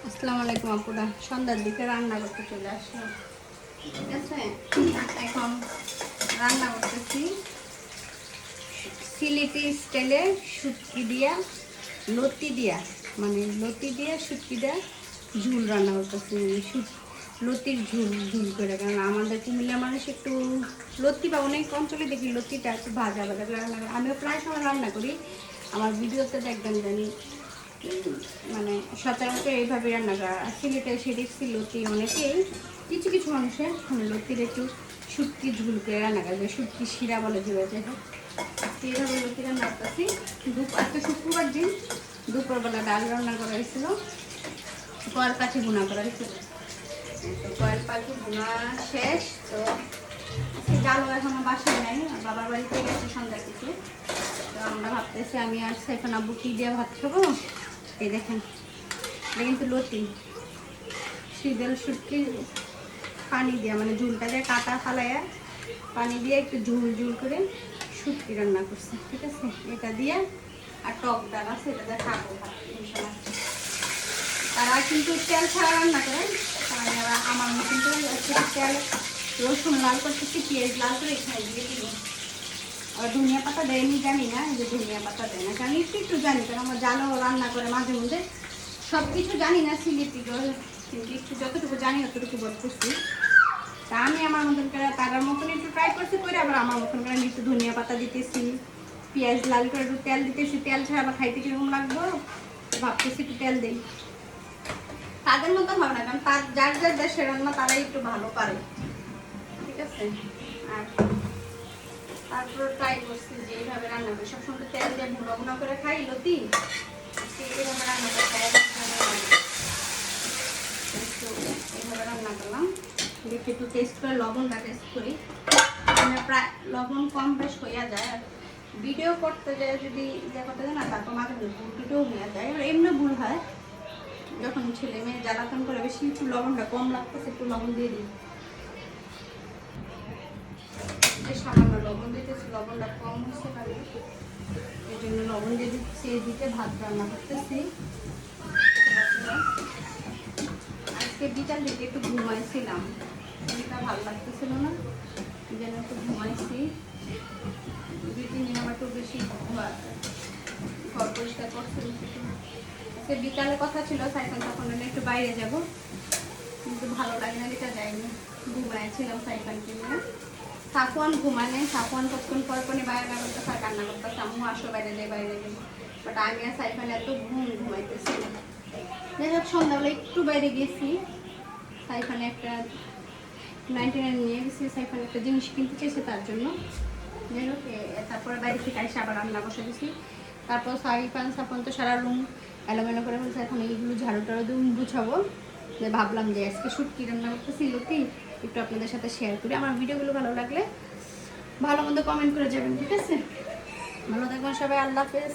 আসসালামু আলাইকুম আপুরা, সন্ধ্যার দিকে রান্না করতে চলে আসলাম। ঠিক আছে, এখন রান্না করতেছি সিলেটি স্টাইলে শুটকি দিয়া লতি দিয়া, মানে লতি দিয়া শুটকি দিয়া ঝুল রান্না করতেছি। লতির ঝুল ঝুল করে, কারণ আমাদের কুমিল্লা মানুষ একটু লতি বা অনেক অঞ্চলে দেখি লতিটা একটু ভাজা ভাজা রান্না করে। আমিও প্রায় সময় রান্না করি, আমার ভিডিওতে দেখবেন জানি মানে সচরাচর এইভাবে রান্না করা। সিলেটে সেদিচ্ছি লতি অনেকেই কিছু কিছু মানুষের লতির একটু শুটকি ঝুল করে রান্না করে, শুটকি শিরা বলে যে এইভাবে লতি রান্না করতেছি। আজকে শুক্রবার দিন দুপুরবেলা ডাল রান্না করা হয়েছিল, কয়েল পাখি ভুনা করা হয়েছিল। তো কয়েল পাখি ভুনা শেষ। তো ডালও এখনো বাসায় নাই, বাবার বাড়িতে গেছে সন্ধ্যার দিকে। তো আমরা ভাবতেছি আমি আর সাইফান আব্বু কি দিয়ে ভাত খাবো। এই দেখেন, এটা কিন্তু লতি শীতল শুটকি পানি দিয়ে, মানে ঝুলটা দিয়ে কাটা ফালাইয়া পানি দিয়ে একটু ঝুল ঝুল করে শুটকি রান্না করছে। ঠিক আছে, এটা দিয়ে আর টক ডাল আছে, এটা দিয়ে খাবো ভাত ইনশাল্লাহ। তারা কিন্তু তেল ছাড়া রান্না করে, আমার কিন্তু তেল রসুন লাল করতেছি, পেঁয়াজ লাল করে এখানে দিয়ে দিব। আর ধনিয়া পাতা দেয়নি জানি না, যে ধনিয়া পাতা দেয় না জানি, একটু একটু জানি, কারণ আমার জালও রান্না করে মাঝে মধ্যে। সব কিছু জানি না সিলেটি, কিন্তু একটু যতটুকু জানি অতটুকু বলতেছি। তা আমি আমার মতন করে তারার মতন একটু ট্রাই করছি করে, আবার আমার মতন করে একটু ধনিয়া পাতা দিতেছি, পেঁয়াজ লাল করে একটু তেল দিতেছি। তেল ছাড়া আবার খাইতে কিরকম লাগবো ভাবতেছি, একটু তেল দিই। তাদের মতন হবে না, কারণ তার যার যার দেশের রান্না তারাই একটু ভালো পারে। ঠিক আছে, আর তারপর ট্রাই করছি যে এইভাবে রান্না করি। সবসময় তেল দিয়ে ভুনা ভুনা করে খাই লতি, এইভাবে রান্না করে খাই। এইভাবে রান্না করলাম, দেখি একটু টেস্ট করে লবণটা টেস্ট করি। মানে প্রায় লবণ কম বেশ হইয়া যায়, আর ভিডিও করতে যায় যদি ইয়ে করতে যায় না, তারপর মাঝে মধ্যে ভুল টুটেও হইয়া যায়। আর এমনি ভুল হয় যখন ছেলে মেয়ে জ্বালাতন করে, বেশি একটু লবণটা কম লাগতেছে, একটু লবণ দিয়ে দিই। সামান্য লবণ দিতেছি, লবণটা কম হচ্ছে পারে, এই জন্য লবণ দিয়ে দিচ্ছি। এদিকে ভাত রান্না করতেছি। আজকে বিকাল দিকে একটু ঘুমাইছিলাম, শরীরটা ভালো লাগতেছিল না, এই জন্য একটু ঘুমাইছি। 2-3 দিন আমার একটু বেশি ঘর পরিষ্কার করছি। আজকে বিকালে কথা ছিল সাইকেল, তখন একটু বাইরে যাব, কিন্তু ভালো লাগে না, এটা যায়নি, ঘুমাইছিলাম সাইকেলকে নিয়ে। সাফওয়ান ঘুমানে, সাফওয়ান কতক্ষণ পর পরে বাইরে না করতে হয়, কান্না করতেছে, আম্মু আসো বাইরে যাই বাইরে যাই। বাট আমি আর সাইফান এত ঘুমাইতেছি না। যাই হোক, সন্ধ্যাবেলা একটু বাইরে গেছি, সাইফানে একটা 99 নিয়ে গেছি, সাইফান একটা জিনিস কিনতে চেয়েছে তার জন্য। যাই হোক, তারপরে বাইরে থেকে এসে আবার রান্না বসে গেছি। তারপর সাইফান তো সারা রুম এলোমেলো করে ফেলছে, এখন এইগুলো ঝাড়ু টাড়ু দিয়ে গুছাবো। যে ভাবলাম যে আজকে শুটকি রান্না করতেছি লতি, একটু আপনাদের সাথে শেয়ার করি। আমার ভিডিওগুলো ভালো লাগলে ভালো মন্দ কমেন্ট করে যাবেন। ঠিক আছে, ভালো থাকবেন সবাই, আল্লাহ হাফেজ।